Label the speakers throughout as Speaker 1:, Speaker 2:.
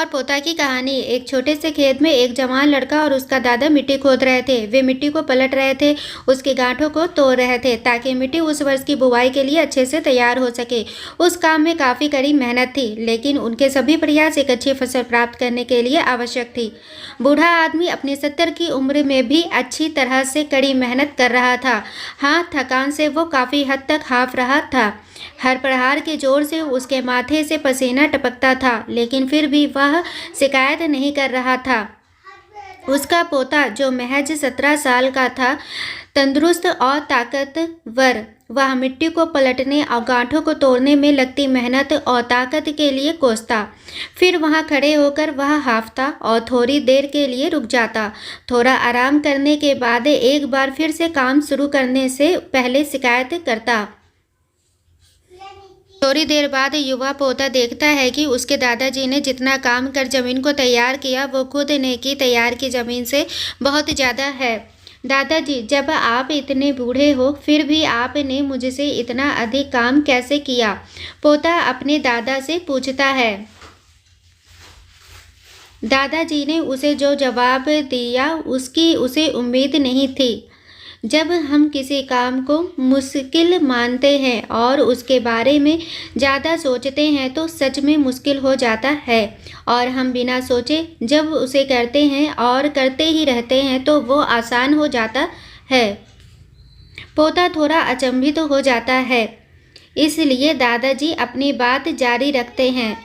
Speaker 1: पोता की कहानी। एक छोटे से खेत में एक जवान लड़का और उसका दादा मिट्टी खोद रहे थे। वे मिट्टी को पलट रहे थे, उसकी गांठों को तोड़ रहे थे ताकि मिट्टी उस वर्ष की बुवाई के लिए अच्छे से तैयार हो सके। उस काम में काफ़ी कड़ी मेहनत थी, लेकिन उनके सभी प्रयास एक अच्छी फसल प्राप्त करने के लिए आवश्यक थी। बूढ़ा आदमी अपनी 70 की उम्र में भी अच्छी तरह से कड़ी मेहनत कर रहा था। हाँ, थकान से वो काफ़ी हद तक हाँफ रहा था। हर प्रहार के जोर से उसके माथे से पसीना टपकता था, लेकिन फिर भी वह शिकायत नहीं कर रहा था। उसका पोता, जो महज 17 साल का था, तंदुरुस्त और ताकतवर, वह मिट्टी को पलटने और गांठों को तोड़ने में लगती मेहनत और ताकत के लिए कोसता। फिर वहां खड़े होकर वह हांफता और थोड़ी देर के लिए रुक जाता। थोड़ा आराम करने के बाद एक बार फिर से काम शुरू करने से पहले शिकायत करता। थोड़ी देर बाद युवा पोता देखता है कि उसके दादाजी ने जितना काम कर जमीन को तैयार किया, वो खुद ने की तैयार की जमीन से बहुत ज़्यादा है। दादाजी, जब आप इतने बूढ़े हो, फिर भी आपने मुझसे इतना अधिक काम कैसे किया? पोता अपने दादा से पूछता है। दादाजी ने उसे जो जवाब दिया, उसकी उसे उम्मीद नहीं थी। जब हम किसी काम को मुश्किल मानते हैं और उसके बारे में ज़्यादा सोचते हैं तो सच में मुश्किल हो जाता है, और हम बिना सोचे जब उसे करते हैं और करते ही रहते हैं तो वो आसान हो जाता है। पोता थोड़ा अचंभित हो जाता है, इसलिए दादाजी अपनी बात जारी रखते हैं।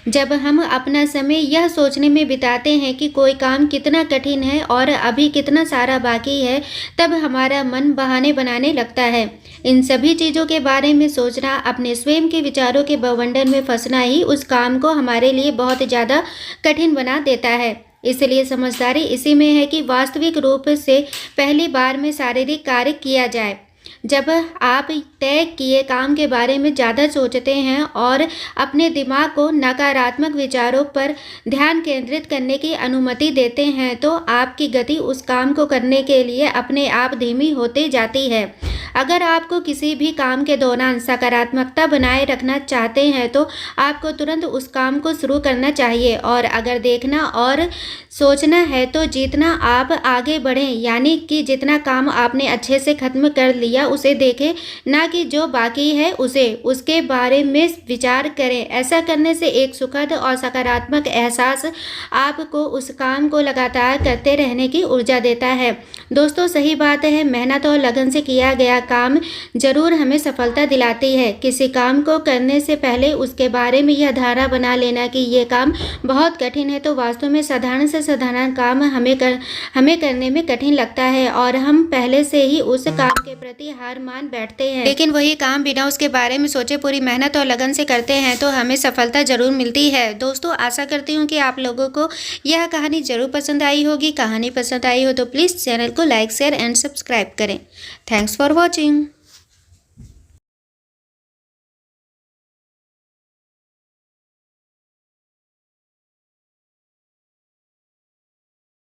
Speaker 1: जब हम अपना समय यह सोचने में बिताते हैं कि कोई काम कितना कठिन है और अभी कितना सारा बाकी है, तब हमारा मन बहाने बनाने लगता है। इन सभी चीज़ों के बारे में सोचना, अपने स्वयं के विचारों के बवंडर में फंसना ही उस काम को हमारे लिए बहुत ज़्यादा कठिन बना देता है। इसलिए समझदारी इसी में है कि वास्तविक रूप से पहली बार में शारीरिक कार्य किया जाए। जब आप तय किए काम के बारे में ज़्यादा सोचते हैं और अपने दिमाग को नकारात्मक विचारों पर ध्यान केंद्रित करने की अनुमति देते हैं, तो आपकी गति उस काम को करने के लिए अपने आप धीमी होती जाती है। अगर आपको किसी भी काम के दौरान सकारात्मकता बनाए रखना चाहते हैं तो आपको तुरंत उस काम को शुरू करना चाहिए, और अगर देखना और सोचना है तो जितना आप आगे बढ़ें, यानी कि जितना काम आपने अच्छे से ख़त्म कर लिया उसे देखें, ना कि जो बाकी है उसके बारे में विचार करें। ऐसा करने से एक सुखद और सकारात्मक एहसास आपको उस काम को लगातार करते रहने की ऊर्जा देता है। दोस्तों, सही बात है, मेहनत और लगन से किया गया काम जरूर हमें सफलता दिलाती है। किसी काम को करने से पहले उसके बारे में यह धारणा बना लेना कि ये काम बहुत कठिन है, तो वास्तव में साधारण से साधारण काम हमें करने में कठिन लगता है और हम पहले से ही उस काम के प्रति हार मान बैठते हैं। लेकिन वही काम बिना उसके बारे में सोचे पूरी मेहनत और लगन से करते हैं तो हमें सफलता जरूर मिलती है। दोस्तों, आशा करती हूँ कि आप लोगों को यह कहानी जरूर पसंद आई होगी। कहानी पसंद आई हो तो प्लीज़ चैनल को लाइक, शेयर एंड सब्सक्राइब करें। Thanks for watching.